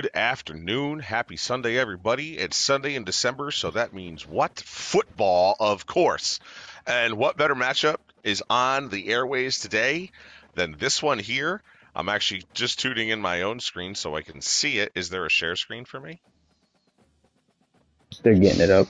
Good afternoon. Happy Sunday, everybody. It's Sunday in December, so that means what? Football, of course. And what better matchup is on the airways today than this one here? I'm actually just tuning in my own screen so I can see it. Is there a share screen for me? They're getting it up.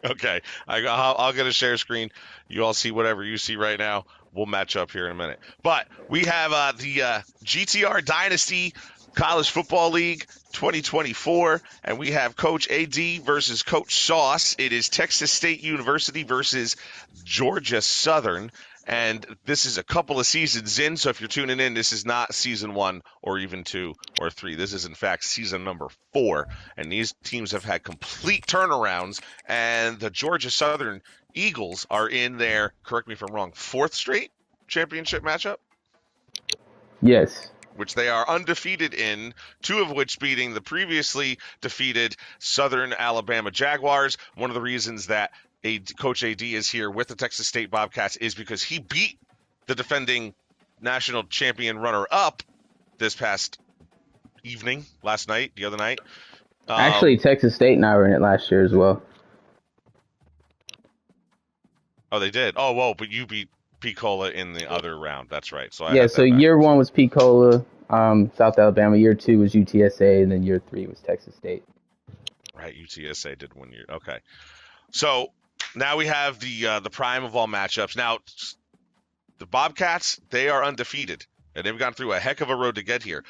Okay, I'll get a share screen. You all see whatever you see right now. We'll match up here in a minute. But we have the GTR Dynasty College Football League 2024, and we have Coach AD versus Coach Sauce. It is Texas State University versus Georgia Southern. And this is a couple of seasons in, so if you're tuning in, this is not season 1 or even 2 or 3. This is, in fact, season number 4. And these teams have had complete turnarounds, and the Georgia Southern Eagles are in their, correct me if I'm wrong, 4th straight championship matchup? Yes. Which they are undefeated in, 2 of which beating the previously defeated Southern Alabama Jaguars. One of the reasons that Coach AD is here with the Texas State Bobcats is because he beat the defending national champion runner-up this past evening, the other night. Actually, Texas State and I were in it last year as well. Oh, they did? Oh, whoa, but you beat Picola in the other round. That's right. So year 1 was Picola, South Alabama. Year 2 was UTSA, and then year 3 was Texas State. Right, UTSA did 1 year. Okay. So now we have the prime of all matchups. Now, the Bobcats, they are undefeated, and they've gone through a heck of a road to get here.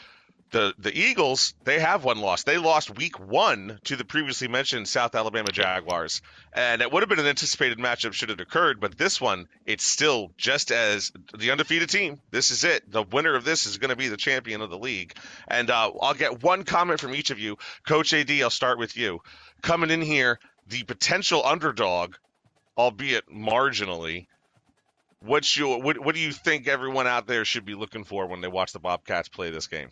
The Eagles, they have 1 loss. They lost week 1 to the previously mentioned South Alabama Jaguars, and it would have been an anticipated matchup should it occurred, but this one, it's still just as the undefeated team. This is it. The winner of this is going to be the champion of the league. And I'll get 1 comment from each of you. Coach AD, I'll start with you. Coming in here, the potential underdog, albeit marginally, what do you think everyone out there should be looking for when they watch the Bobcats play this game?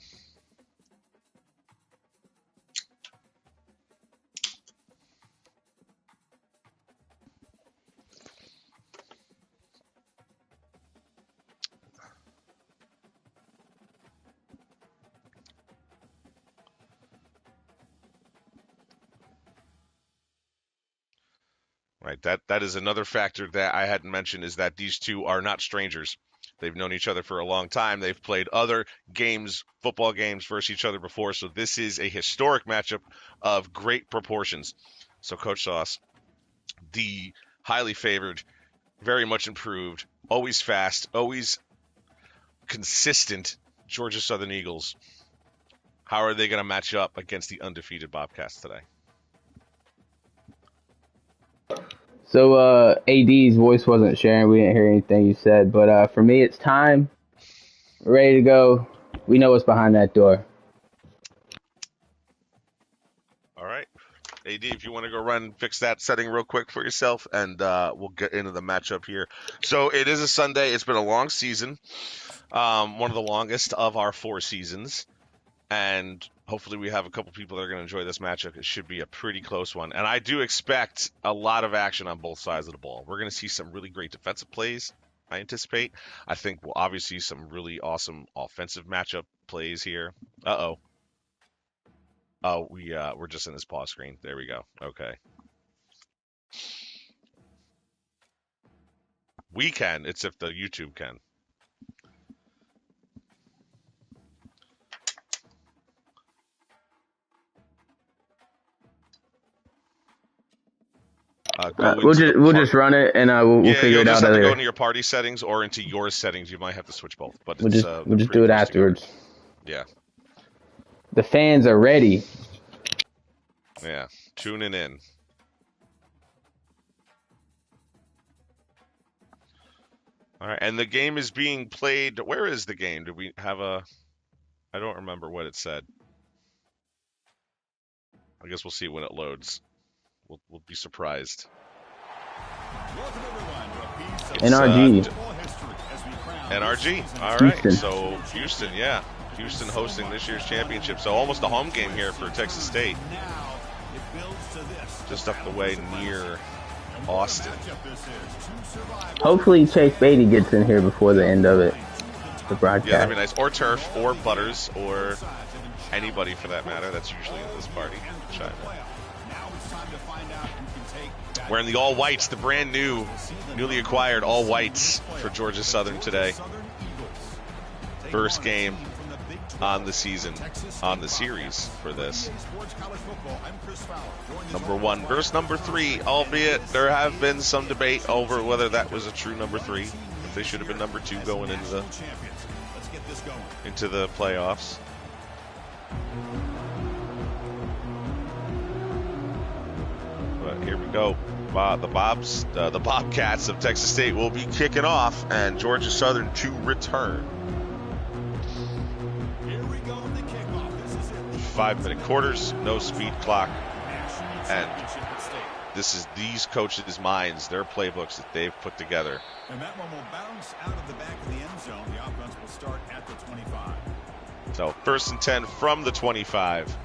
Right, that is another factor that I hadn't mentioned is that these two are not strangers. They've known each other for a long time. They've played other games, football games versus each other before. So this is a historic matchup of great proportions. So Coach Sauce, the highly favored, very much improved, always fast, always consistent Georgia Southern Eagles. How are they going to match up against the undefeated Bobcats today? So AD's voice wasn't sharing. We didn't hear anything you said. But for me, it's time. We're ready to go. We know what's behind that door. All right. AD, if you want to go run fix that setting real quick for yourself, and we'll get into the matchup here. So it is a Sunday. It's been a long season, one of the longest of our 4 seasons. And hopefully we have a couple people that are going to enjoy this matchup. It should be a pretty close one. And I do expect a lot of action on both sides of the ball. We're going to see some really great defensive plays, I anticipate. I think we'll obviously see some really awesome offensive matchup plays here. Uh-oh. Oh, we're just in this pause screen. There we go. Okay. We can. It's if the YouTube can. We'll just run it, and we'll figure it out. Yeah, you'll just have to go into your party settings or into your settings. You might have to switch both, but we'll just do it afterwards. Yeah. The fans are ready. Yeah, tuning in. All right, and the game is being played. Where is the game? Do we have a? I don't remember what it said. I guess we'll see when it loads. We'll be surprised. NRG. NRG. All right. Houston. So Houston, yeah. Houston hosting this year's championship. So almost a home game here for Texas State. Just up the way near Austin. Hopefully Chase Beatty gets in here before the end of it. The broadcast. Yeah, that'd be nice. Or Turf, or Butters, or anybody for that matter. That's usually at this party. Wearing the all whites, the brand new, newly acquired all whites for Georgia Southern today. First game on the season, on the series for this. Number 1 versus number 3, albeit there have been some debate over whether that was a true number 3. If they should have been number 2 going into the playoffs. But here we go. The Bobcats of Texas State will be kicking off, and Georgia Southern to return. 5-minute quarters, no speed clock, and this is these coaches' minds, their playbooks that they've put together. And that one will bounce out of the back of the end zone. The offense will start at the 25. So 1st and 10 from the 25.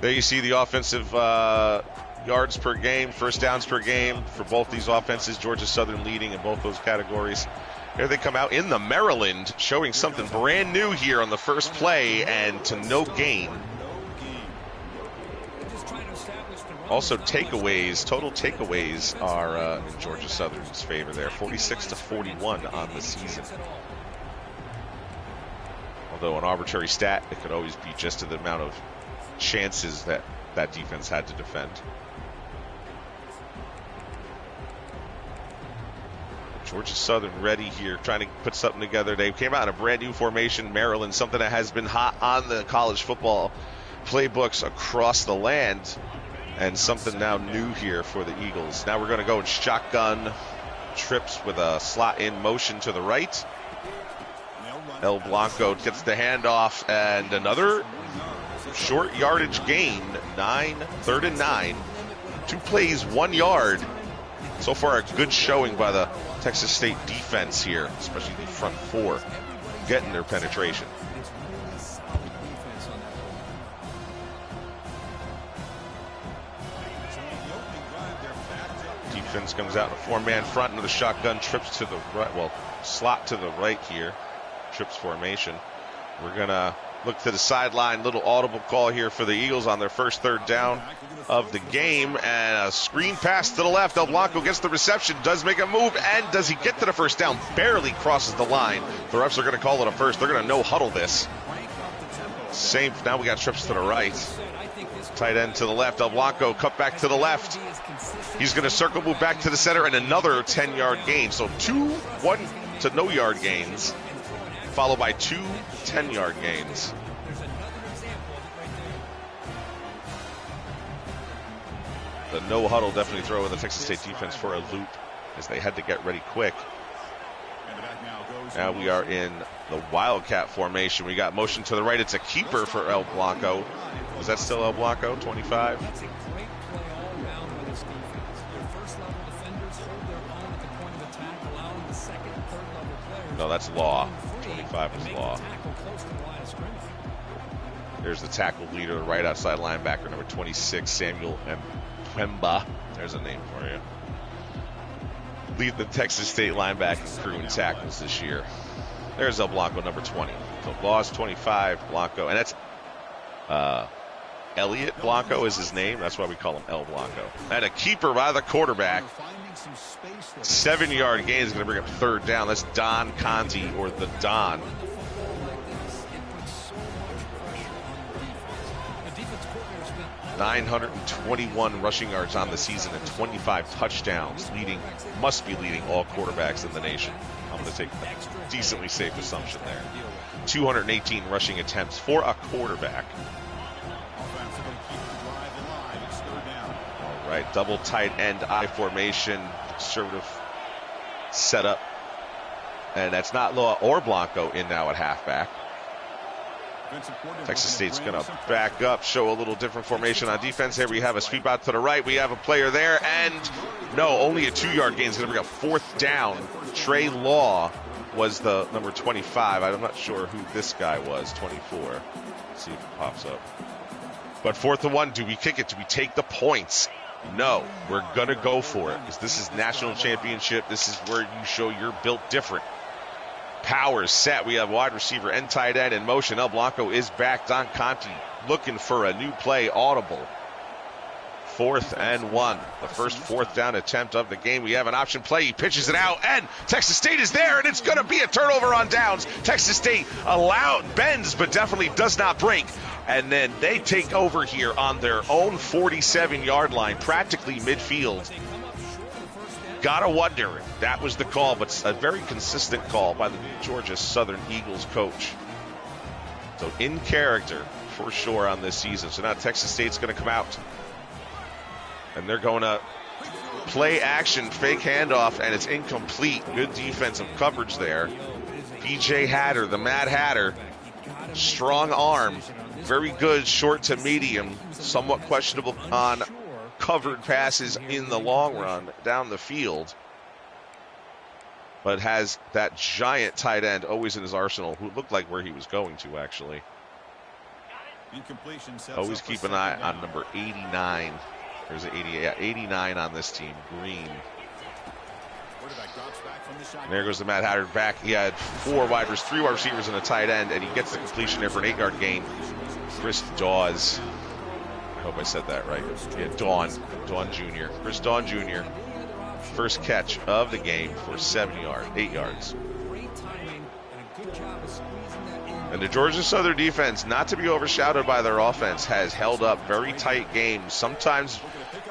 There you see the offensive yards per game, first downs per game for both these offenses. Georgia Southern leading in both those categories. Here they come out in the Maryland, showing something brand new here on the first play, and to no gain. Also, takeaways, total takeaways are in Georgia Southern's favor there, 46-41 on the season. Although an arbitrary stat, it could always be just to the amount of chances that that defense had to defend. Georgia Southern ready here, trying to put something together. They came out in a brand new formation, Maryland, something that has been hot on the college football playbooks across the land, and something now new here for the Eagles. Now we're going to go in shotgun trips with a slot in motion to the right. El Blanco gets the handoff, and another short yardage gain, 3rd and 9. 2 plays, 1 yard. So far, a good showing by the Texas State defense here, especially the front 4, getting their penetration. Defense comes out in a 4-man front into the shotgun, trips to the right, well, slot to the right here, trips formation. We're going to look to the sideline, little audible call here for the Eagles on their first 3rd down of the game, and a screen pass to the left. El Blanco gets the reception, does make a move, and does he get to the first down? Barely crosses the line. The refs are going to call it a first. They're going to no-huddle this. Same, now we got trips to the right. Tight end to the left, El Blanco cut back to the left. He's going to circle, move back to the center, and another 10-yard gain. So 2 1 to no yard gains, followed by 2 10-yard gains. The no huddle definitely throwing the Texas State defense for a loop as they had to get ready quick. Now we are in the Wildcat formation. We got motion to the right. It's a keeper for El Blanco. Was that still El Blanco, 25? No, that's Law. 25 is Law. There's the tackle leader, right outside linebacker, number 26, Samuel Mpemba. There's a name for you. Lead the Texas State linebacking crew in tackles this year. There's El Blanco, number 20. So Law's 25, Blanco, and that's Elliot Blanco is his name. That's why we call him El Blanco. And a keeper by the quarterback. 7-yard gain is going to bring up 3rd down. That's Don Conti, or the Don. .921 rushing yards on the season and 25 touchdowns. Must be leading all quarterbacks in the nation. I'm going to take a decently safe assumption there. 218 rushing attempts for a quarterback. All right, double tight end I formation, conservative setup. And that's not Law or Blanco in now at halfback. Texas State's going to back up, show a little different formation on defense. Here we have a sweep out to the right. We have a player there, and no, only a 2-yard gain is going to bring up 4th down. Trey Law was the number 25. I'm not sure who this guy was, 24. Let's see if it pops up. But 4th and 1, do we kick it? Do we take the points? No, we're going to go for it because this is national championship. This is where you show you're built different. Power set. We have wide receiver and tight end in motion. El Blanco is back. Don Conti looking for a new play, audible. 4th and 1. The first 4th down attempt of the game. We have an option play. He pitches it out, and Texas State is there, and it's going to be a turnover on downs. Texas State bends, but definitely does not break. And then they take over here on their own 47-yard line, practically midfield. Gotta wonder if that was the call, but a very consistent call by the Georgia Southern Eagles coach. So in character, for sure, on this season. So now Texas State's going to come out. And they're going to play action, fake handoff, and it's incomplete. Good defensive coverage there. PJ Hatter, the Mad Hatter, strong arm, very good short to medium, somewhat questionable on covered passes in the long run down the field, but has that giant tight end always in his arsenal, who looked like where he was going to, actually. Always keep an eye on number 89. There's an 89 on this team, Green. And there goes the Mad Hatter back. He had 3 wide receivers and a tight end, and he gets the completion there for an 8-yard gain. Chris Dawes. I hope I said that right. Yeah, Dawn Jr. Chris Dawn Jr. First catch of the game for 8 yards. And the Georgia Southern defense, not to be overshadowed by their offense, has held up very tight games, sometimes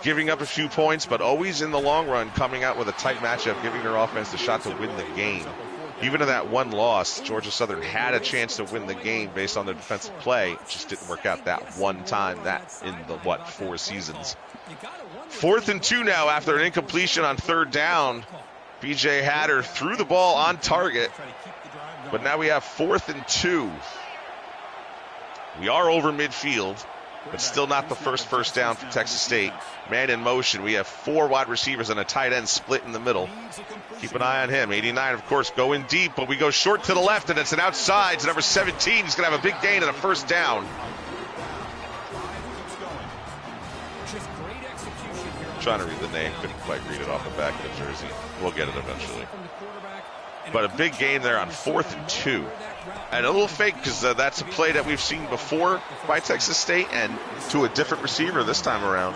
giving up a few points, but always in the long run coming out with a tight matchup, giving their offense the shot to win the game. Even in that one loss, Georgia Southern had a chance to win the game based on their defensive play. It just didn't work out that one time, that in the, 4 seasons. 4th and 2 now after an incompletion on 3rd down. BJ Hatter threw the ball on target. But now we have 4th and 2. We are over midfield, but still not the first down for Texas State. Man in motion. We have 4 wide receivers and a tight end split in the middle. Keep an eye on him. 89, of course, going deep, but we go short to the left, and it's an outside. It's number 17. He's going to have a big gain and a 1st down. I'm trying to read the name. Couldn't quite read it off the back of the jersey. We'll get it eventually. But a big gain there on 4th and 2. And a little fake because that's a play that we've seen before by Texas State and to a different receiver this time around.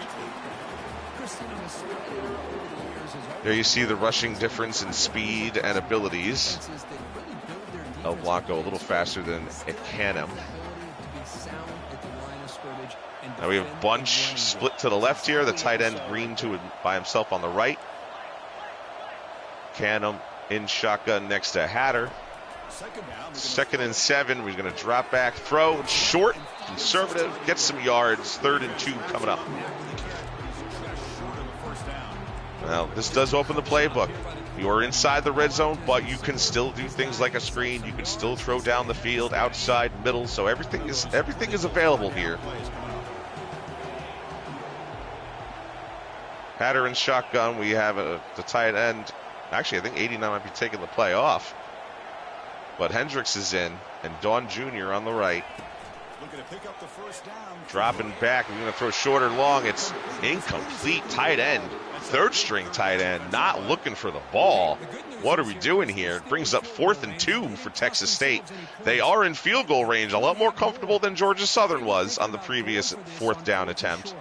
There you see the rushing difference in speed and abilities. El Blanco a little faster than Canem. Now we have Bunch split to the left here. The tight end Green by himself on the right. Canem in shotgun next to Hatter. 2nd and 7. We're going to drop back, throw, short, conservative, get some yards. 3rd and 2 coming up. Now, this does open the playbook. You're inside the red zone, but you can still do things like a screen. You can still throw down the field, outside, middle. So everything is available here. Hatter in shotgun. We have the tight end. Actually, I think 89 might be taking the play off. But Hendricks is in, and Dawn Jr. on the right. Dropping back. We're going to throw short or long. It's incomplete. Tight end. 3rd string tight end. Not looking for the ball. What are we doing here? It brings up 4th and 2 for Texas State. They are in field goal range. A lot more comfortable than Georgia Southern was on the previous 4th down attempt.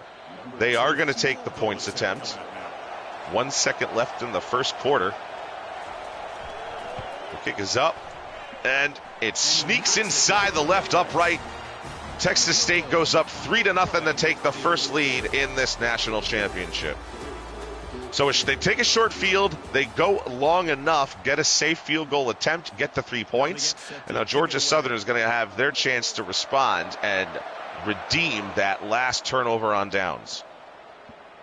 They are going to take the points attempt. 1 second left in the first quarter. The kick is up, and it sneaks inside the left upright. Texas State goes up 3-0 to take the first lead in this national championship. So they take a short field, they go long enough, get a safe field goal attempt, get the 3 points, and now Georgia Southern is going to have their chance to respond and redeem that last turnover on downs.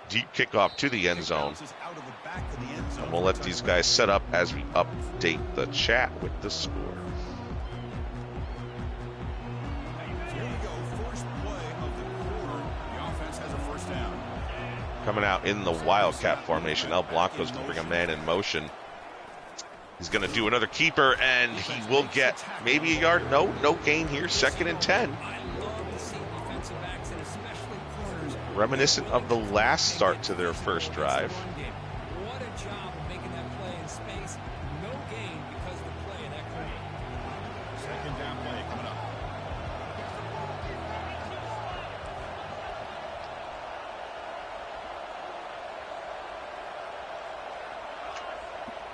Deep kickoff to the end zone. And we'll let these guys set up as we update the chat with the score. Coming out in the Wildcat formation, El Blanco's going to bring a man in motion. He's going to do another keeper, and he will get maybe a yard. No gain here. 2nd and 10. Reminiscent of the last start to their first drive.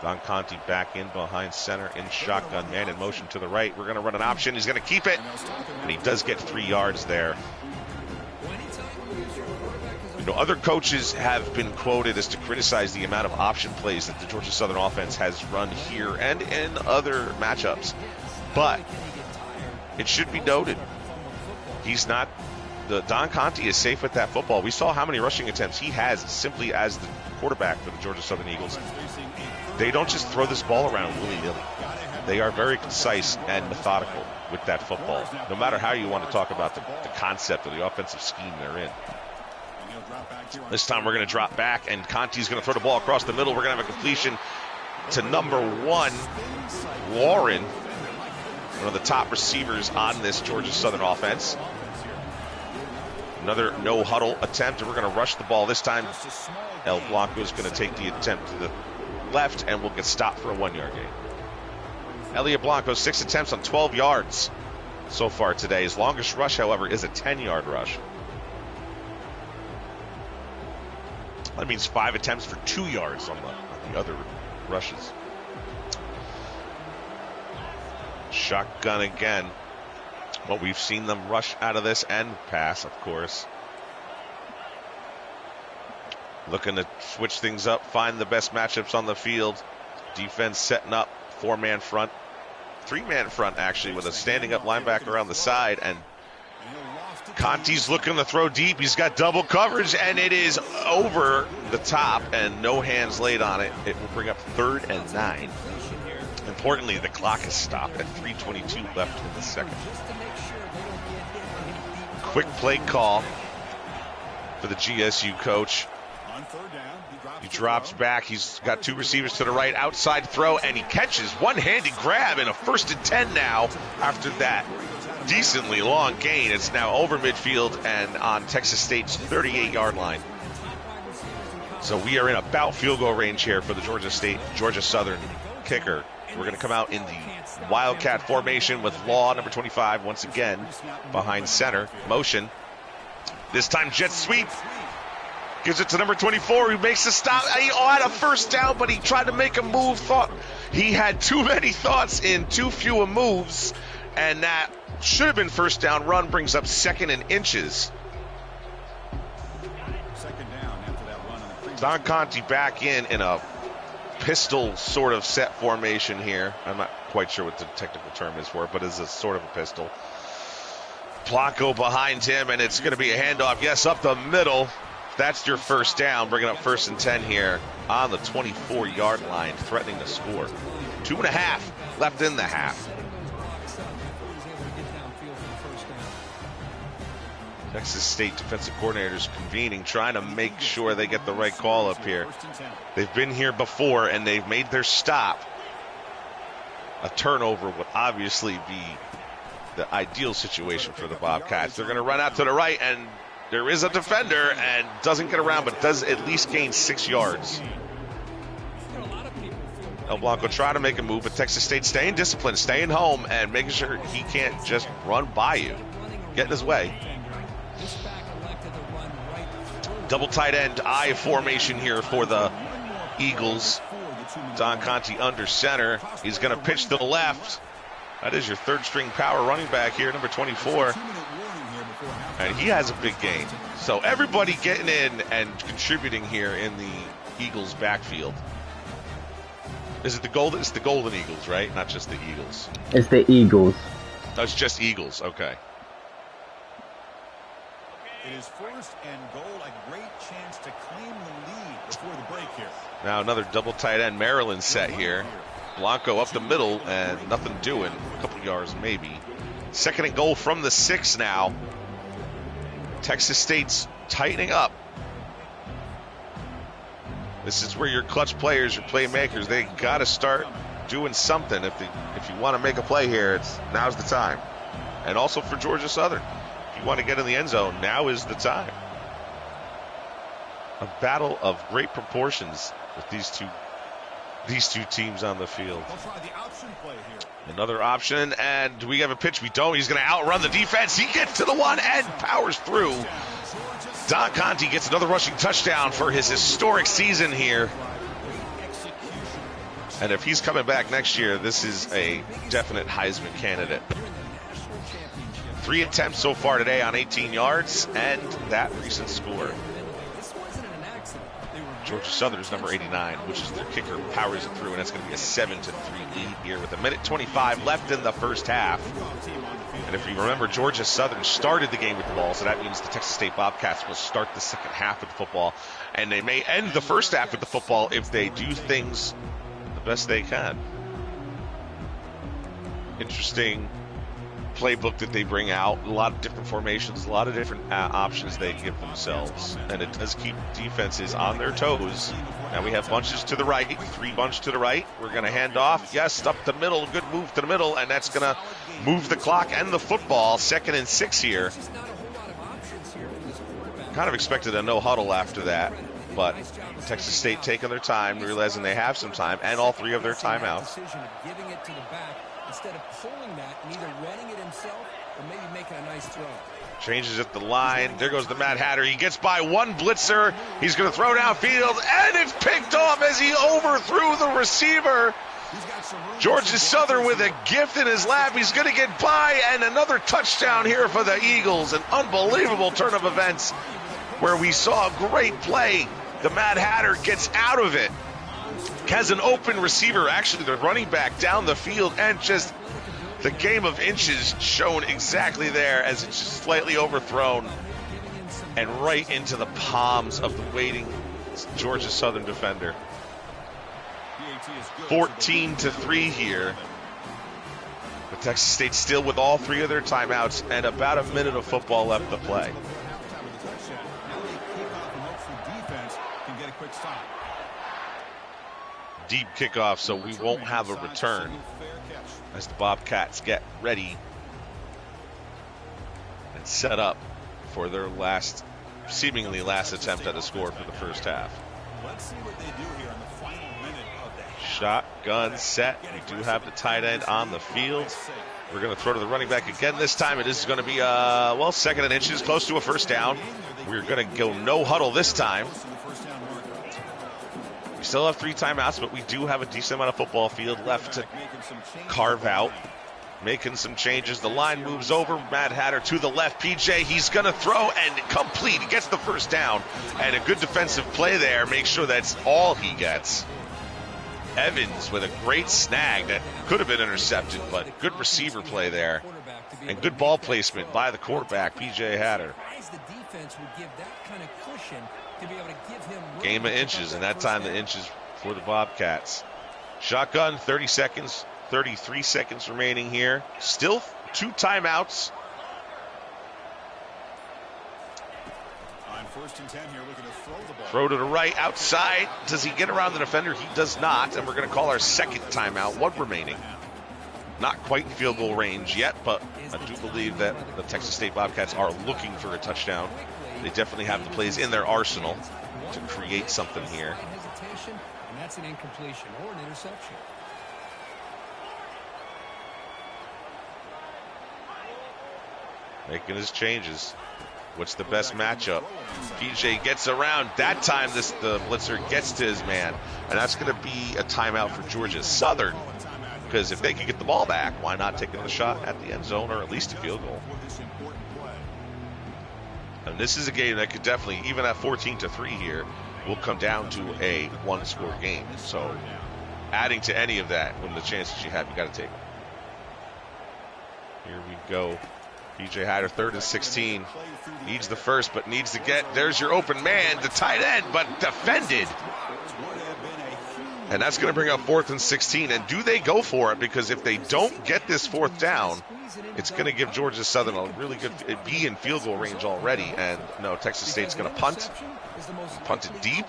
Don Conti back in behind center in shotgun, man in motion to the right. We're going to run an option. He's going to keep it, and he does get 3 yards there. You know, other coaches have been quoted as to criticize the amount of option plays that the Georgia Southern offense has run here and in other matchups. But it should be noted, Don Conti is safe with that football. We saw how many rushing attempts he has simply as the quarterback for the Georgia Southern Eagles. They don't just throw this ball around willy-nilly. They are very concise and methodical with that football, no matter how you want to talk about the concept of the offensive scheme they're in. This time we're going to drop back, and Conti's going to throw the ball across the middle. We're going to have a completion to number 1, Warren, one of the top receivers on this Georgia Southern offense. Another no-huddle attempt, and we're going to rush the ball. This time, El Blanco is going to take the attempt to the left, and we'll get stopped for a 1-yard gain. Elliot Blanco, 6 attempts on 12 yards so far today. His longest rush, however, is a 10-yard rush. That means 5 attempts for 2 yards on the other rushes. Shotgun again. Well, we've seen them rush out of this and pass, of course. Looking to switch things up, find the best matchups on the field. Defense setting up 4-man front, 3-man front actually, with a standing up linebacker on the side. And Conti's looking to throw deep. He's got double coverage, and it is over the top and no hands laid on it. It will bring up 3rd and 9. Importantly, the clock is stopped at 3:22 left in the second. Quick play call for the GSU coach. He drops back. He's got 2 receivers to the right. Outside throw, and he catches one-handed grab in a 1st and 10 now after that decently long gain. It's now over midfield and on Texas State's 38-yard line. So we are in about field goal range here for the Georgia Southern kicker. We're going to come out in the Wildcat formation with Law, number 25, once again behind center. Motion. This time jet sweep. Gives it to number 24, who makes the stop. He had a 1st down, but he tried to make a move. Thought he had too many thoughts in too few moves, and that should have been 1st down. Run brings up 2nd and inches. Don Conti back in a pistol sort of set formation here. I'm not quite sure what the technical term is for it, but it's a sort of a pistol. Blanco behind him, and it's going to be a handoff. Yes, up the middle. That's your 1st down, bringing up 1st and 10 here on the 24-yard line, threatening to score. 2.5 left in the half. Texas State defensive coordinators convening, trying to make sure they get the right call up here. They've been here before, and they've made their stop. A turnover would obviously be the ideal situation for the Bobcats. They're going to run out to the right, and there is a defender, and doesn't get around, but does at least gain 6 yards. El Blanco trying to make a move, but Texas State staying disciplined, staying home, and making sure he can't just run by you. Get in his way. Double tight end I formation here for the Eagles. Don Conti under center. He's going to pitch to the left. That is your 3rd string power running back here, number 24. And he has a big gain. So everybody getting in and contributing here in the Eagles backfield. Is it the Golden? It's the Golden Eagles, right? Not just the Eagles. It's the Eagles. Oh, it's just Eagles. Okay. It is 1st and goal. A great chance to claim the lead before the break here. Now another double tight end Maryland set here. Blanco up the middle and nothing doing. A couple yards maybe. 2nd and goal from the 6 now. Texas State's tightening up. This is where your clutch players, your playmakers, they got to start doing something. If you want to make a play here, now's the time. And also for Georgia Southern, if you want to get in the end zone, now is the time. A battle of great proportions with these two teams on the field. Another option, and we have a pitch. We don't. He's going to outrun the defense. He gets to the 1 and powers through. Don Conti gets another rushing touchdown for his historic season here. And if he's coming back next year, this is a definite Heisman candidate. 3 attempts so far today on 18 yards, and that recent score. Georgia Southern's number 89, which is their kicker, powers it through, and it's going to be a 7-3 lead here with 1:25 left in the first half. And if you remember, Georgia Southern started the game with the ball, so that means the Texas State Bobcats will start the second half with the football, and they may end the first half with the football if they do things the best they can. Interesting playbook that they bring out, a lot of different formations, a lot of different options they give themselves, and it does keep defenses on their toes. Now we have bunches to the right, 3 bunch to the right. We're going to hand off, yes, up the middle, good move to the middle, and that's going to move the clock and the football. 2nd and 6 here. Kind of expected a no huddle after that, but Texas State taking their time, realizing they have some time, and all 3 of their timeouts. Instead of pulling that and either running it himself or maybe making a nice throw. Changes at the line. There goes the Mad Hatter. He gets by one blitzer. He's going to throw downfield, and it's picked off as he overthrew the receiver. Georgia Southern with a gift in his lap. He's going to get by, and another touchdown here for the Eagles. An unbelievable turn of events where we saw a great play. The Mad Hatter gets out of it. Has an open receiver, actually the running back, down the field, and just the game of inches shown exactly there as it's just slightly overthrown and right into the palms of the waiting Georgia Southern defender. 14-3 here. But Texas State still with all 3 of their timeouts and about a minute of football left to play. Deep kickoff, so we won't have a return as the Bobcats get ready and set up for their seemingly last attempt at a score for the first half. Let's see what they do here in the final minute of the half. Shotgun set. We do have the tight end on the field. We're going to throw to the running back again. This time it is going to be, 2nd and inches, close to a first down. We're going to go no huddle this time. We still have 3 timeouts, but we do have a decent amount of football field left to carve out. Making some changes. The line moves over. Mad Hatter to the left. PJ, he's going to throw and complete. He gets the first down. And a good defensive play there. Make sure that's all he gets. Evans with a great snag that could have been intercepted, but good receiver play there. And good ball placement by the quarterback, PJ Hatter. Game of inches, and that time the inches for the Bobcats. Shotgun, 33 seconds remaining here. Still 2 timeouts. On 1st and 10 here, looking to throw the ball. Throw to the right, outside. Does he get around the defender? He does not, and we're going to call our 2nd timeout. 1 remaining. Not quite in field goal range yet, but I do believe that the Texas State Bobcats are looking for a touchdown. They definitely have the plays in their arsenal to create something here. And that's an incompletion or an interception. Making his changes. What's the best matchup? PJ gets around. That time the blitzer gets to his man. And that's going to be a timeout for Georgia Southern. Because if they can get the ball back, why not take another shot at the end zone or at least a field goal? And this is a game that could definitely, even at 14-3 here, will come down to a 1-score game. So adding to any of that, when the chances you have, you got to take them. Here we go. PJ Hatter, 3rd and 16. Needs the first, but needs to get. There's your open man, the tight end, but defended. And that's going to bring up 4th and 16. And do they go for it? Because if they don't get this 4th down, it's going to give Georgia Southern a really good, be in field goal range already. And no, Texas State's going to punt it deep.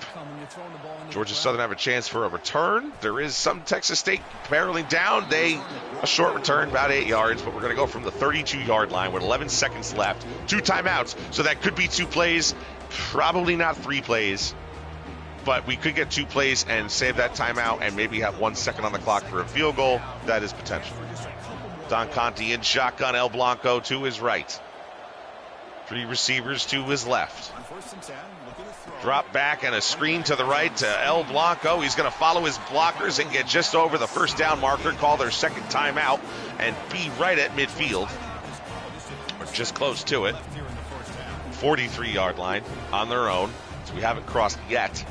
Georgia Southern have a chance for a return. There is some Texas State barreling down. A short return, about 8 yards, but we're going to go from the 32-yard line with 11 seconds left. 2 timeouts, so that could be 2 plays. Probably not 3 plays. But we could get 2 plays and save that timeout and maybe have 1 second on the clock for a field goal. That is potential. Don Conti in shotgun, El Blanco to his right. 3 receivers to his left. On 1st and 10, looking to throw. Drop back and a screen to the right to El Blanco. He's going to follow his blockers and get just over the first down marker, call their second timeout, and be right at midfield, or just close to it. 43-yard line on their own, so we haven't crossed yet.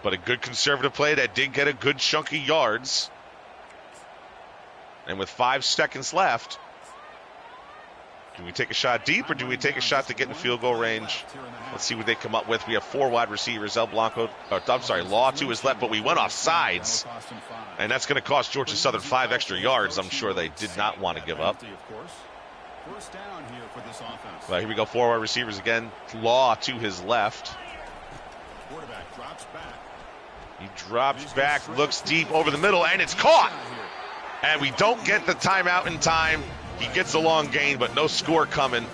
But a good conservative play that did get a good chunk of yards. And with 5 seconds left, do we take a shot deep or do we take a shot to get in field goal range? Let's see what they come up with. We have 4 wide receivers. Law to his left, but we went off sides. And that's going to cost Georgia Southern 5 extra yards. I'm sure they did not want to give up. First down here for this offense. But here we go, 4 wide receivers again. Law to his left. Quarterback drops back. He drops back, looks deep over the middle, and it's caught. And we don't get the timeout in time. He gets a long gain, but no score coming.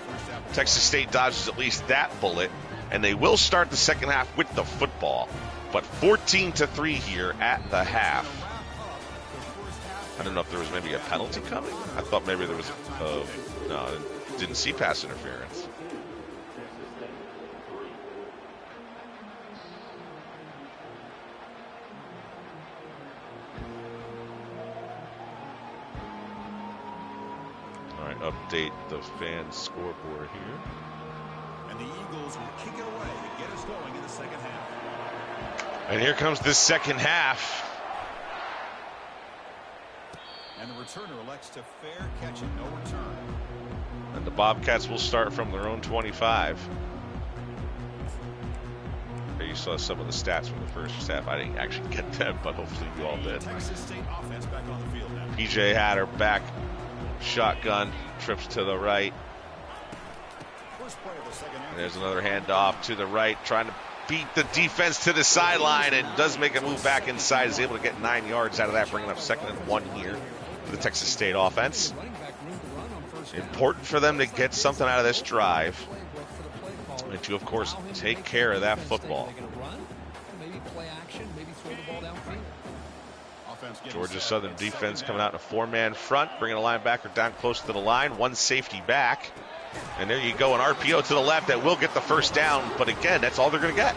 Texas State dodges at least that bullet, and they will start the second half with the football. But 14-3 here at the half. I don't know if there was maybe a penalty coming. I thought maybe there was no, didn't see pass interference. All right, update the fan scoreboard here. And the Eagles will kick it away to get us going in the second half. And here comes the second half. And the returner elects to fair catch it, no return. And the Bobcats will start from their own 25. There you saw some of the stats from the first half. I didn't actually get them, but hopefully you all did. Texas State offense back on the field now. PJ Hatter back, shotgun, trips to the right. First play of the second half. And there's another handoff to the right, trying to beat the defense to the sideline, and does make a move back inside. Is able to get 9 yards out of that, bringing up 2nd and 1 here for the Texas State offense. Important for them to get something out of this drive, and to, of course, take care of that football. Georgia Southern defense coming out in a 4-man front, bringing a linebacker down close to the line, 1 safety back. And there you go, an RPO to the left that will get the first down, but again, that's all they're going to get.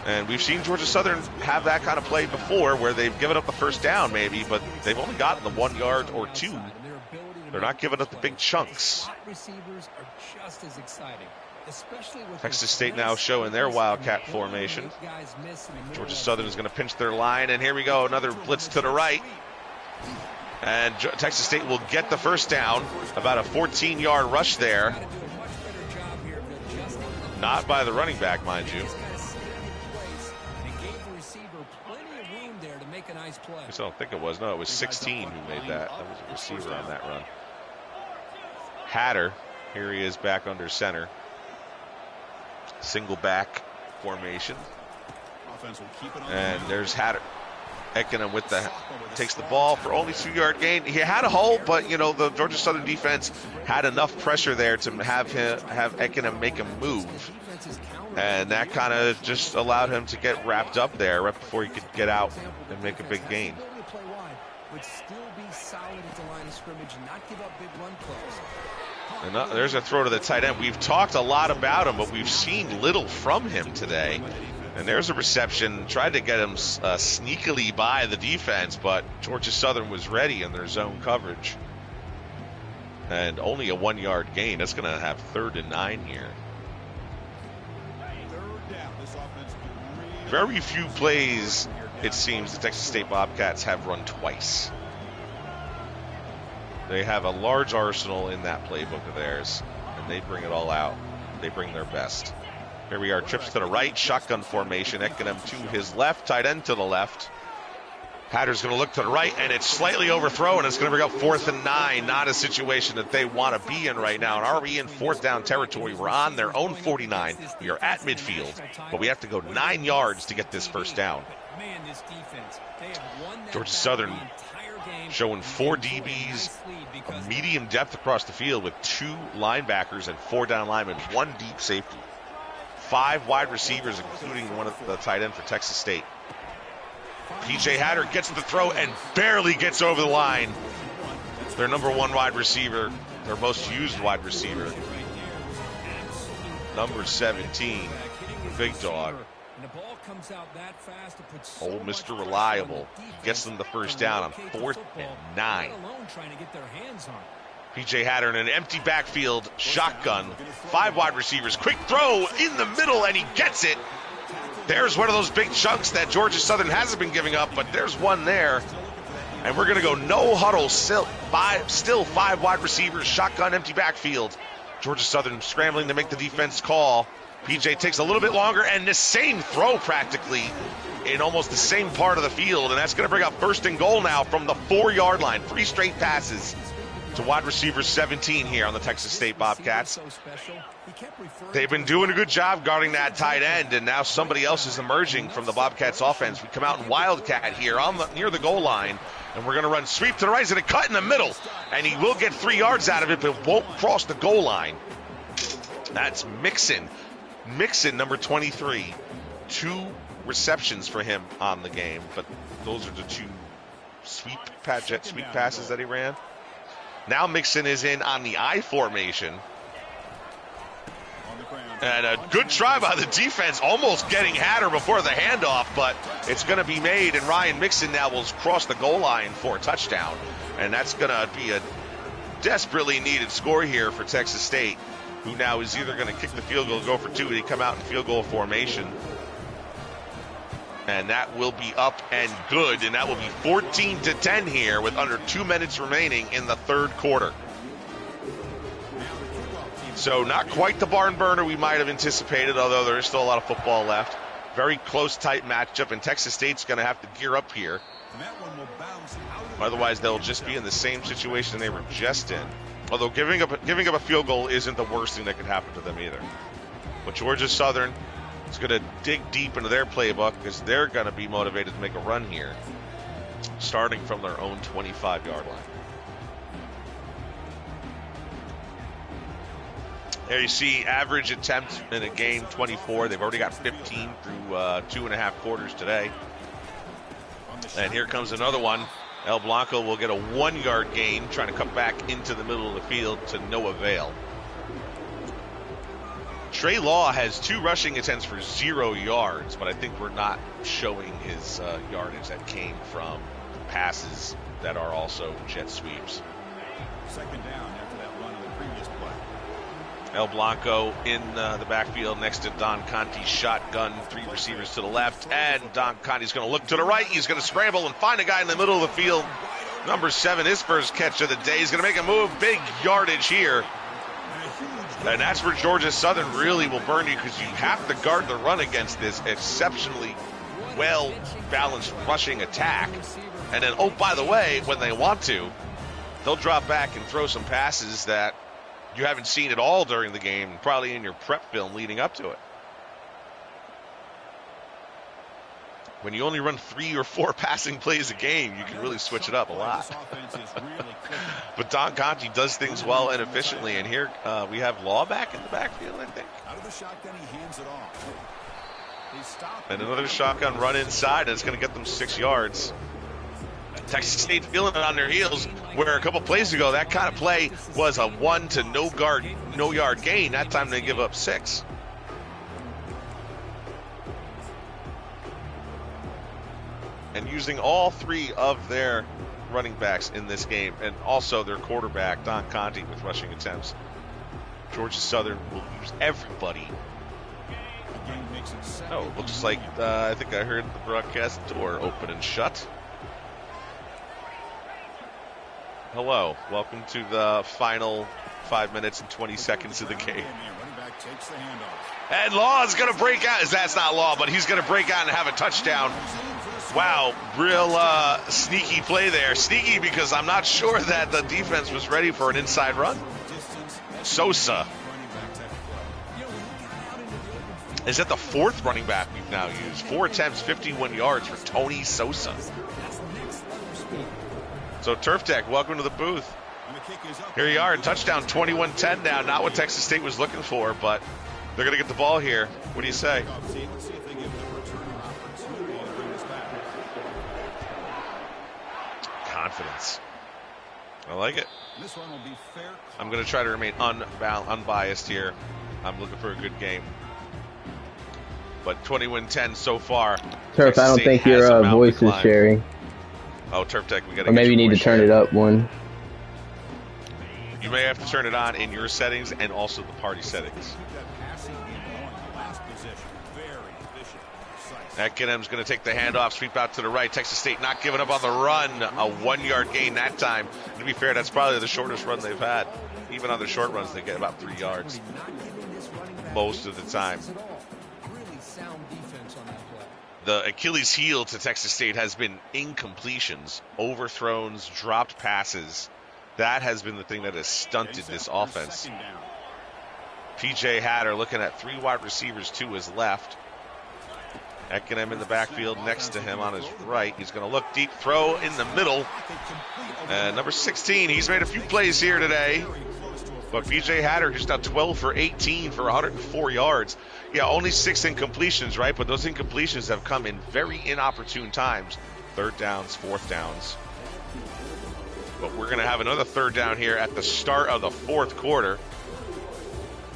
And we've seen Georgia Southern have that kind of play before where they've given up the first down maybe, but they've only gotten the 1 yard or 2. They're not giving up the big chunks. Texas State now showing their Wildcat formation. Georgia Southern is going to pinch their line, and here we go, another blitz to the right. And Texas State will get the first down, about a 14-yard rush there. Not by the running back, mind you. I just don't think it was. No, it was 16 who made that. That was a receiver on that run. Hatter, here he is back under center. Single back formation. And there's Hatter. Eckenham with takes the ball for only 2-yard gain. He had a hole, but you know the Georgia Southern defense had enough pressure there to have Eckenham make a move, and that kind of just allowed him to get wrapped up there right before he could get out and make a big gain. And there's a throw to the tight end. We've talked a lot about him, but we've seen little from him today. And there's a reception, tried to get him sneakily by the defense, but Georgia Southern was ready in their zone coverage. And only a 1-yard gain. That's going to have 3rd and 9 here. Very few plays, it seems, the Texas State Bobcats have run twice. They have a large arsenal in that playbook of theirs, and they bring it all out. They bring their best. Here we are, trips to the right, shotgun formation. Eckenham to his left, tight end to the left. Hatter's going to look to the right, and it's slightly overthrown. It's going to bring up 4th and 9. Not a situation that they want to be in right now. And are we in 4th down territory? We're on their own 49. We are at midfield, but we have to go 9 yards to get this first down. Georgia Southern showing 4 DBs, a medium depth across the field with 2 linebackers and 4 down linemen, 1 deep safety. 5 wide receivers, including one of the tight end for Texas State. PJ Hatter gets the throw and barely gets over the line. Their number 1 wide receiver, their most used wide receiver, number 17, big dog. And the ball comes out that fast, it puts Old so much Mr. pressure Reliable. on the defense Gets them the first to down on locate the 4th football, and 9. let alone trying to get their hands on it. P.J. Hatter in an empty backfield, shotgun, 5 wide receivers, quick throw in the middle, and he gets it. There's one of those big chunks that Georgia Southern hasn't been giving up, but there's one there. And we're going to go no huddle, still 5 wide receivers, shotgun, empty backfield. Georgia Southern scrambling to make the defense call. PJ takes a little bit longer, and the same throw practically in almost the same part of the field, and that's going to bring up 1st and goal now from the 4-yard line. 3 straight passes to wide receiver 17 here on the Texas State Bobcats. They've been doing a good job guarding that tight end, and now somebody else is emerging from the Bobcats offense. We come out in Wildcat here near the goal line, and we're going to run sweep to the right. He's going to cut in the middle, and he will get 3 yards out of it, but won't cross the goal line. That's Mixon. Mixon, number 23. 2 receptions for him on the game, but those are the 2 sweep passes that he ran. Now Mixon is in on the I formation. And a good try by the defense, almost getting Hatter before the handoff, but it's going to be made, and Ryan Mixon now will cross the goal line for a touchdown. And that's going to be a desperately needed score here for Texas State, who now is either going to kick the field goal, go for 2, they come out in field goal formation. And that will be up and good, and that will be 14-10 here with under 2 minutes remaining in the 3rd quarter. So not quite the barn burner we might have anticipated, although there is still a lot of football left. Very close, tight matchup, and Texas State's going to have to gear up here. Otherwise, they'll just be in the same situation they were just in. Although giving up a field goal isn't the worst thing that could happen to them either. But Georgia Southern is going to dig deep into their playbook because they're going to be motivated to make a run here, starting from their own 25-yard line. There you see average attempt in a game, 24. They've already got 15 through 2.5 quarters today. And here comes another one. El Blanco will get a 1-yard gain, trying to come back into the middle of the field to no avail. Trey Law has 2 rushing attempts for 0 yards, but I think we're not showing his yardage that came from passes that are also jet sweeps. 2nd down after that run of the previous play. El Blanco in the backfield next to Don Conti's shotgun. 3 receivers to the left, and Don Conti's going to look to the right. He's going to scramble and find a guy in the middle of the field. Number 7, his first catch of the day. He's going to make a move. Big yardage here. And that's where Georgia Southern really will burn you, because you have to guard the run against this exceptionally well-balanced rushing attack. And then, oh, by the way, when they want to, they'll drop back and throw some passes that you haven't seen at all during the game, probably in your prep film leading up to it. When you only run 3 or 4 passing plays a game, you can really switch it up a lot. But Don Conti does things well and efficiently, and here we have Law back in the backfield, I think. Out of the shotgun, he hands it off. And another shotgun run inside, and it's going to get them 6 yards. Texas State feeling it on their heels, where a couple plays ago, that kind of play was a 1 to no yard gain. That time they give up 6. And using all 3 of their running backs in this game, and also their quarterback, Don Conti, with rushing attempts, Georgia Southern will use everybody. Oh, it looks like I think I heard the broadcast door open and shut. Hello, welcome to the final 5 minutes and 20 seconds of the game. And Law is going to break out. That's not Law, but he's going to break out and have a touchdown. Wow, real sneaky play there. Sneaky because I'm not sure that the defense was ready for an inside run. Sosa. Is that the 4th running back we've now used? 4 attempts, 51 yards for Tony Sosa. So Turf Tech, welcome to the booth. Here you are, touchdown, 21-10 now. Not what Texas State was looking for, but they're going to get the ball here. What do you say? Confidence. I like it. I'm going to try to remain unbiased here. I'm looking for a good game. But 20-10 so far. Turf, Texas I don't State think has a your mountain voice to is climb. sharing. Oh, Turf Tech, we got to Or maybe you need to turn it up one. You may have to turn it on in your settings and also the party settings. Ekkenem's going to take the handoff, sweep out to the right. Texas State not giving up on the run. A 1-yard gain that time. To be fair, that's probably the shortest run they've had. Even on the short runs, they get about 3 yards most of the time. The Achilles heel to Texas State has been incompletions, overthrows, dropped passes. That has been the thing that has stunted this offense. P.J. Hatter looking at 3 wide receivers to his left. Ekkenem in the backfield next to him on his right. He's going to look deep, throw in the middle. And number 16, he's made a few plays here today. But P.J. Hatter just now 12 for 18 for 104 yards. Yeah, only 6 incompletions, right? But those incompletions have come in very inopportune times. 3rd downs, 4th downs. But we're going to have another 3rd down here at the start of the 4th quarter.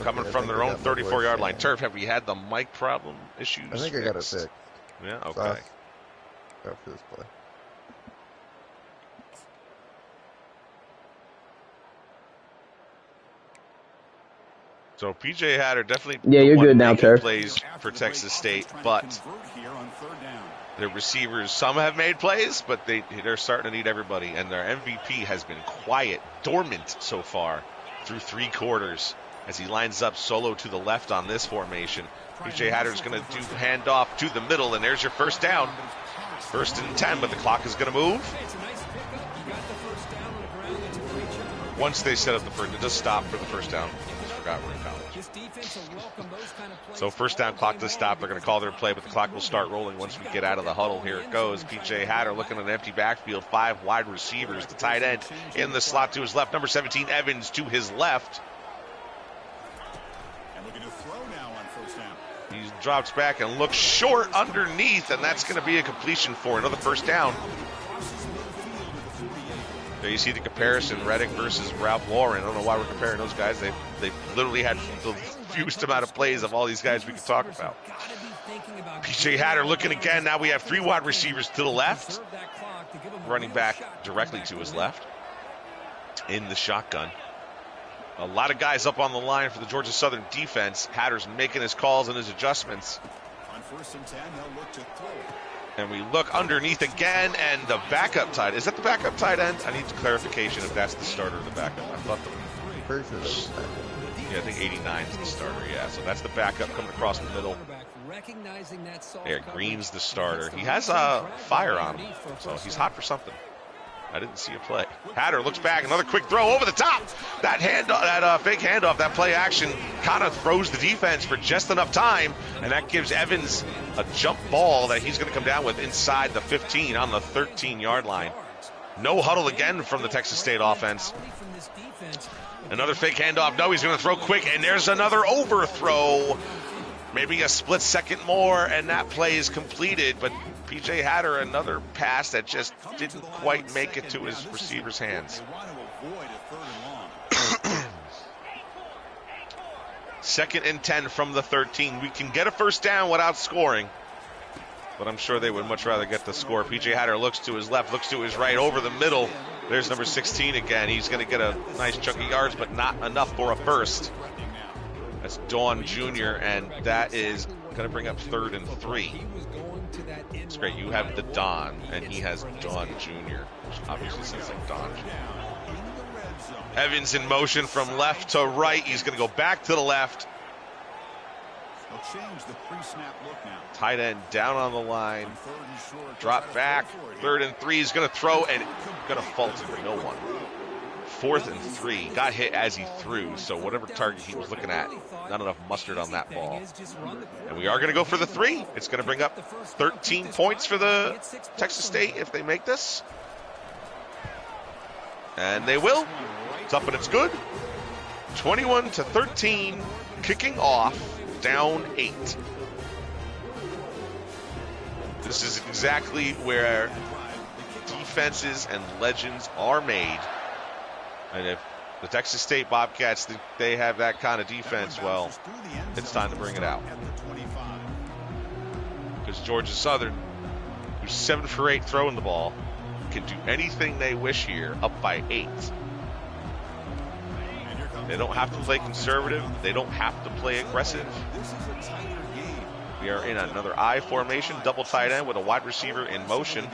Coming from their own 34-yard line. Turf, have we had the mic problem issues? I think I got it fixed. Yeah, okay. After this play. So P.J. Hatter definitely you're good now, Turf. Plays for Texas State, but their receivers, some have made plays, but they're starting to need everybody. And their MVP has been quiet, dormant so far through 3 quarters. As he lines up solo to the left on this formation. P.J. Hatter's going to do handoff to the middle, and there's your 1st down. 1st and 10, but the clock is going to move. Once they set up the first, it does stop for the 1st down. I just forgot we're in college. So 1st down, clock does stop. They're going to call their play, but the clock will start rolling once we get out of the huddle. Here it goes. P.J. Hatter looking at an empty backfield. 5 wide receivers. The tight end in the slot to his left. Number 17, Evans, to his left. He drops back and looks short underneath, and that's going to be a completion for another 1st down. There you see the comparison, Reddick versus Ralph Lauren. I don't know why we're comparing those guys. They've literally had the fewest amount of plays of all these guys we could talk about. P.J. Hatter looking again. Now we have 3 wide receivers to the left. Running back directly to his left in the shotgun. A lot of guys up on the line for the Georgia Southern defense. Hatter's making his calls and his adjustments. On 1st and 10, they'll look to throw. And we look underneath again, and the backup tight. Is that the backup tight end? I need clarification if that's the starter or the backup. I thought I think 89 is the starter, yeah. So that's the backup coming across the middle. Yeah, Green's the starter. He has fire on him, so he's hot for something. I didn't see a play. Hatter looks back, another quick throw over the top. That fake handoff, that play action kind of throws the defense for just enough time, and that gives Evans a jump ball that he's going to come down with inside the 15 on the 13-yard line. No huddle again from the Texas State offense. Another fake handoff. No, he's going to throw quick, and there's another overthrow. Maybe a split second more, and that play is completed, but P.J. Hatter, another pass that just didn't quite make it to his receiver's hands. 2nd and 10 from the 13. We can get a 1st down without scoring, but I'm sure they would much rather get the score. P.J. Hatter looks to his left, looks to his right, over the middle. There's number 16 again. He's going to get a nice chunk of yards, but not enough for a 1st. That's Dawn Jr., and that is going to bring up 3rd and 3. It's great. You have the Don, and he has Dawn Jr., which obviously sounds like Don Jr. Evans in motion from left to right. He's going to go back to the left. Tight end down on the line. Drop back. 3rd and 3. He's going to throw and going to fall to no one. 4th and 3. Got hit as he threw, so whatever target he was looking at, not enough mustard on that ball. And we are going to go for the 3. It's going to bring up 13 points for the Texas State if they make this. And they will. It's up and it's good. 21-13, kicking off, down 8. This is exactly where defenses and legends are made. And if the Texas State Bobcats think they have that kind of defense. Well, it's time to bring it out. Because Georgia Southern, who's 7 for 8 throwing the ball, can do anything they wish here, up by 8. They don't have to play conservative. They don't have to play aggressive. We are in another I formation, double tight end with a wide receiver in motion.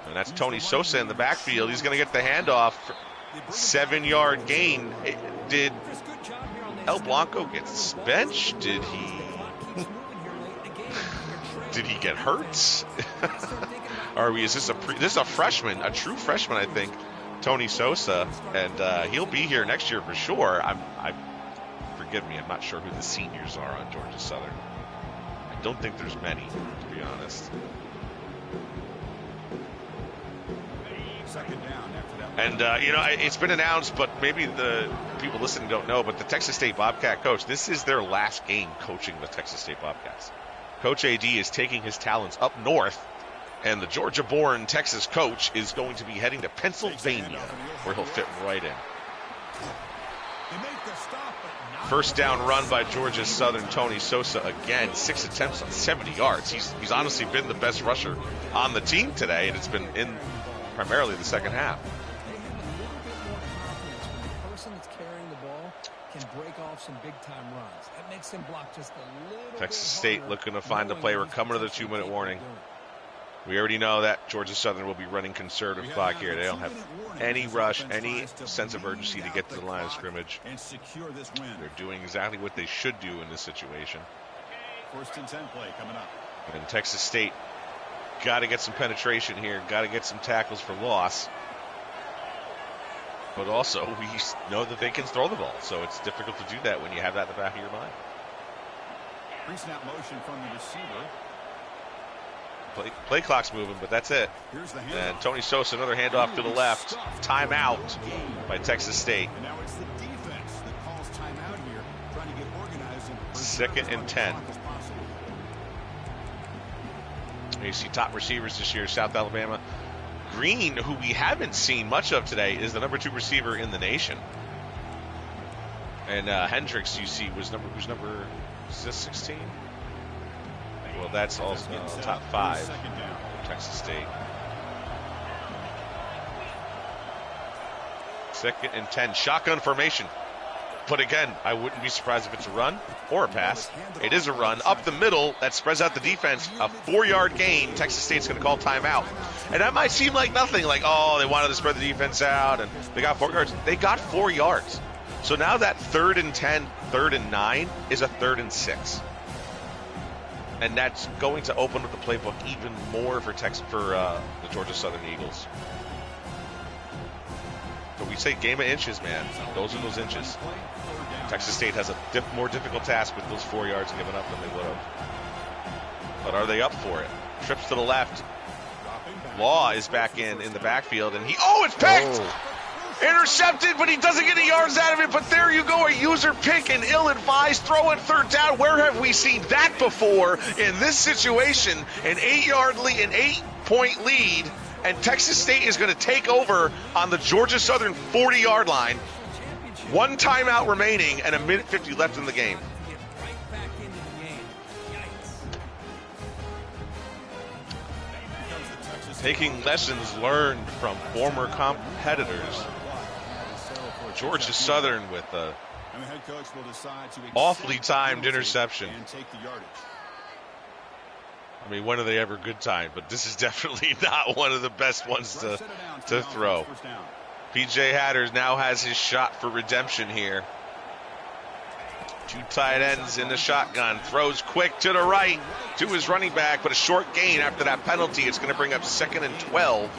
And that's Tony Sosa in the backfield. He's going to get the handoff. 7-yard gain. Did El Blanco get benched? Did he get hurt? Is this a freshman, a true freshman, I think, Tony Sosa, and he'll be here next year for sure. Forgive me, I'm not sure who the seniors are on Georgia Southern. I don't think there's many, to be honest. And, it's been announced, but maybe the people listening don't know, but the Texas State Bobcat coach, this is their last game coaching the Texas State Bobcats. Coach AD is taking his talents up north, and the Georgia-born Texas coach is going to be heading to Pennsylvania, where he'll fit right in. First down run by Georgia Southern, Tony Sosa again, 6 attempts on 70 yards. He's honestly been the best rusher on the team today, and it's been in primarily the second half. Can break off some big-time runs. That makes him block just a little Texas State looking to find a play. We're coming to the 2-minute warning. We already know that Georgia Southern will be running conservative clock here. They don't have any rush, any sense of urgency to get to the line of scrimmage. They're doing exactly what they should do in this situation. 1st and 10 play coming up. And Texas State got to get some penetration here, got to get some tackles for loss. But also, we know that they can throw the ball, so it's difficult to do that when you have that in the back of your mind. Pre-snap motion from the receiver. Play clock's moving, but that's it. And Tony Sosa, another handoff to the left. Timeout by Texas State. And now it's the defense that calls timeout here, trying to get organized. 2nd and 10. You see top receivers this year, South Alabama. Green, who we haven't seen much of today, is the number 2 receiver in the nation. And Hendricks, you see, who's number is this 16? Well, that's also top 5 Texas State. 2nd and 10, shotgun formation. But again, I wouldn't be surprised if it's a run or a pass. It is a run up the middle that spreads out the defense. A 4-yard gain. Texas State's going to call timeout. And that might seem like nothing, like, oh, they wanted to spread the defense out and they got 4 yards. They got 4 yards. So now that 3rd and 10, 3rd and 9 is a 3rd and 6. And that's going to open up the playbook even more for the Georgia Southern Eagles. But we say game of inches, man. Those are those inches. Texas State has a more difficult task with those 4 yards given up than they would have. But are they up for it? Trips to the left. Law is back in the backfield, and it's picked! Intercepted, but he doesn't get any yards out of it. But there you go, a user pick and ill-advised throw and 3rd down. Where have we seen that before in this situation? An 8-point lead, and Texas State is going to take over on the Georgia Southern 40-yard line. 1 timeout remaining and 1:50 left in the game. Taking lessons learned from former competitors. Georgia Southern with a awfully timed interception. I mean, when are they ever good timed? But this is definitely not one of the best ones to throw. PJ Hatters now has his shot for redemption here. 2 tight ends in the shotgun. Throws quick to the right to his running back, but a short gain after that penalty. It's going to bring up 2nd and 12.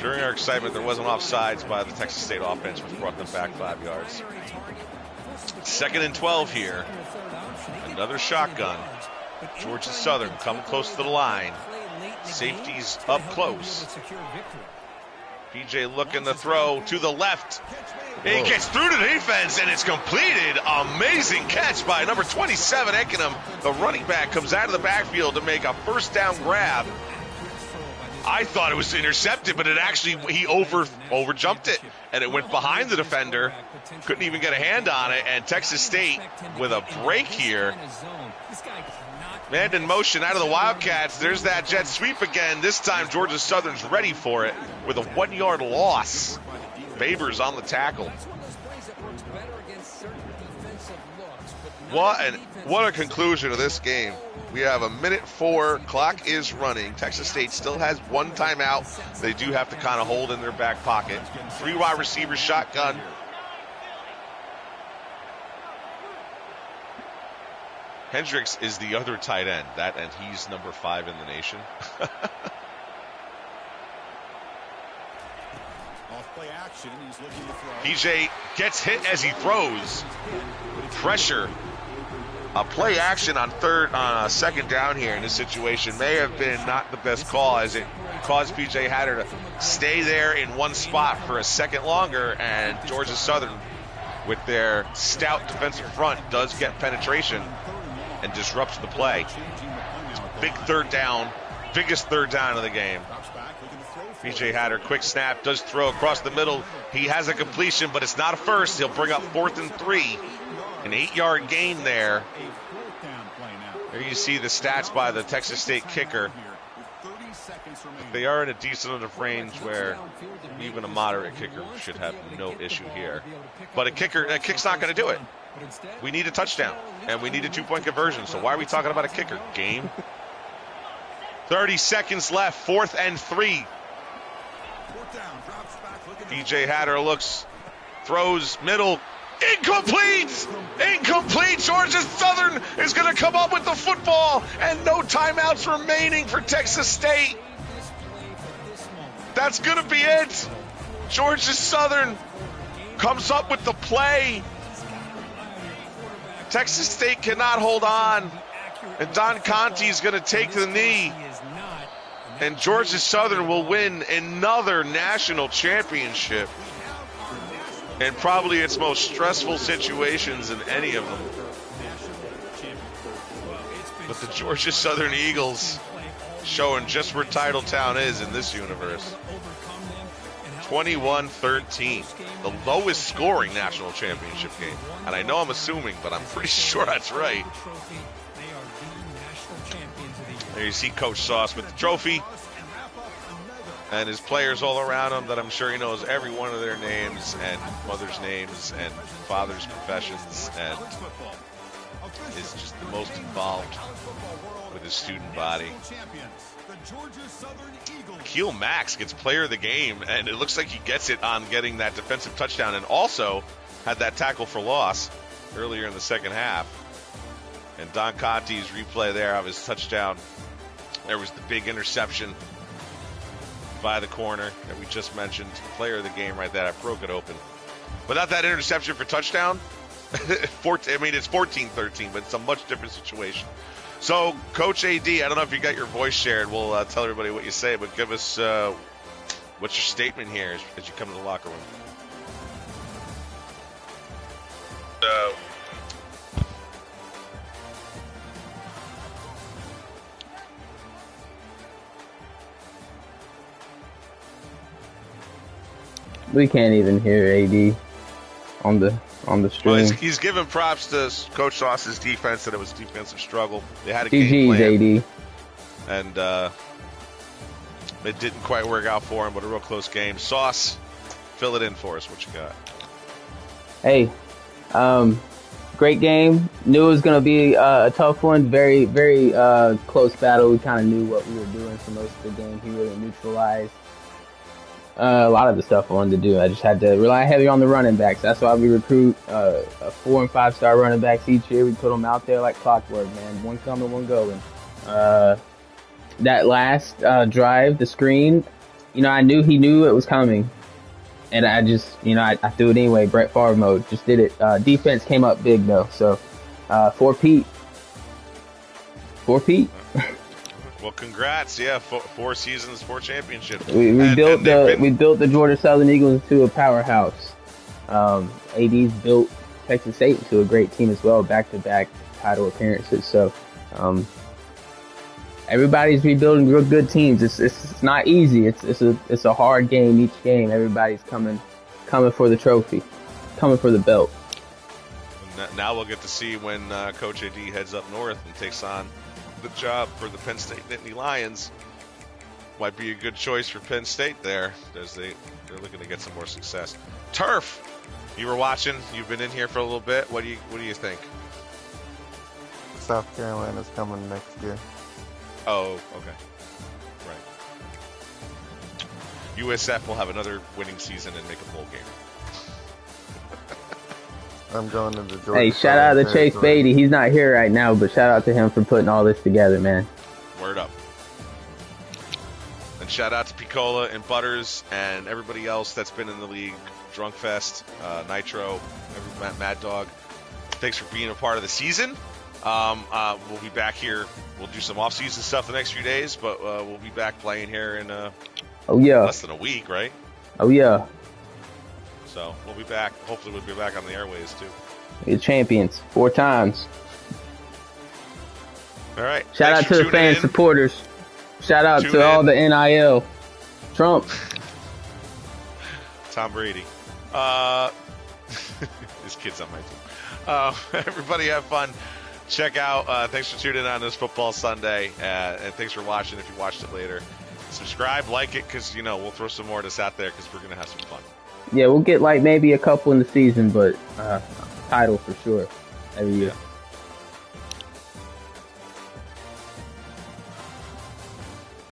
During our excitement, there wasn't offsides by the Texas State offense, which brought them back 5 yards. 2nd and 12 here. Another shotgun. Georgia Southern coming close to the line. Safeties up close. PJ looking to throw to the left. He gets through to the defense, and it's completed. Amazing catch by number 27, Eckenham. The running back comes out of the backfield to make a 1st down grab. I thought it was intercepted, but it actually, he over jumped it, and it went behind the defender. Couldn't even get a hand on it, and Texas State with a break here. Man in motion out of the Wildcats. There's that jet sweep again. This time Georgia Southern's ready for it with a 1-yard loss. Favors on the tackle. What a conclusion of this game. We have 1:04, clock is running. Texas State still has one timeout. They do have to kind of hold in their back pocket. 3 wide receivers, shotgun. Hendricks is the other tight end, and he's number 5 in the nation. Off-play action, he's looking to throw. PJ gets hit as he throws. Pressure. A play action on second down here in this situation may have been not the best call, as it caused PJ Hatter to stay there in one spot for a second longer, and Georgia Southern, with their stout defensive front, does get penetration and disrupts the play. Big third down, biggest third down of the game. PJ Hatter, quick snap, does throw across the middle. He has a completion, but it's not a first. He'll bring up 4th and 3. An 8-yard gain there. There you see the stats by the Texas State kicker. They are in a decent enough range where even a moderate kicker should have no issue here. But a kick's not going to do it. We need a touchdown, and we need a 2-point conversion. So why are we talking about a kicker? Game. 30 seconds left, 4th and 3. PJ Hatter looks, throws, middle, incomplete! Incomplete! Georgia Southern is going to come up with the football, and no timeouts remaining for Texas State. That's going to be it. Georgia Southern comes up with the play. Texas State cannot hold on, and Don Conti is going to take the knee, and Georgia Southern will win another national championship in probably its most stressful situations in any of them. But the Georgia Southern Eagles showing just where Titletown is in this universe. 21-13, the lowest scoring national championship game. And I know I'm assuming, but I'm pretty sure that's right. There you see Coach Sauce with the trophy and his players all around him that I'm sure he knows every one of their names and mother's names and father's professions, and is just the most involved with his student body. Keel Max gets player of the game, and it looks like he gets it on getting that defensive touchdown, and also had that tackle for loss earlier in the second half. And Don Conti's replay there of his touchdown. There was the big interception by the corner that we just mentioned. Player of the game right there. I broke it open. Without that interception for touchdown, it's 14-13, but it's a much different situation. So, Coach AD, I don't know if you got your voice shared. We'll tell everybody what you say, but give us what's your statement here as you come to the locker room. We can't even hear AD on the stream. Well, he's giving props to Coach Sauce's defense, that it was a defensive struggle. They had a game plan. GG's AD. And it didn't quite work out for him, but a real close game. Sauce, fill it in for us. What you got? Hey, great game. Knew it was going to be a tough one. Very, very close battle. We kind of knew what we were doing for most of the game. He really neutralized a lot of the stuff I wanted to do. I just had to rely heavy on the running backs. That's why we recruit 4- and 5-star running backs each year. We put them out there like clockwork, man. One coming, one going. That last drive, the screen, I knew he knew it was coming. And I just, I threw it anyway. Brett Favre mode. Just did it. Defense came up big, though. So, for Pete. Well, congrats. Yeah, 4 seasons, 4 championships. We built the Georgia Southern Eagles into a powerhouse. AD's built Texas State into a great team as well, back-to-back title appearances. So, Everybody's rebuilding real good teams. It's not easy. It's a hard game each game. Everybody's coming for the trophy, coming for the belt. Now we'll get to see when Coach AD heads up north and takes on the job for the Penn State Nittany Lions. Might be a good choice for Penn State there, as they're looking to get some more success. Turf, you were watching. You've been in here for a little bit. What do you think? South Carolina's coming next year. Oh, okay, right. USF will have another winning season and make a bowl game. I'm going to the Georgia. Hey, shout out to Chase Beatty. He's not here right now, but shout out to him for putting all this together, man. Word up. And shout out to Picola and Butters and everybody else that's been in the league. Drunkfest, Nitro, Mad Dog. Thanks for being a part of the season. We'll be back here. We'll do some off-season stuff the next few days, but we'll be back playing here in less than a week, right? Oh, yeah. So we'll be back. Hopefully we'll be back on the airways, too. You're champions 4 times. All right. Shout out to the fan supporters. Shout out to all the NIL. Trump. Tom Brady. His kid's on my team. Everybody have fun. Check out. Thanks for tuning in on this Football Sunday. And thanks for watching if you watched it later. Subscribe, like it, because, we'll throw some more of this out there because we're going to have some fun. Yeah, we'll get like maybe a couple in the season, but title for sure every year. Yeah.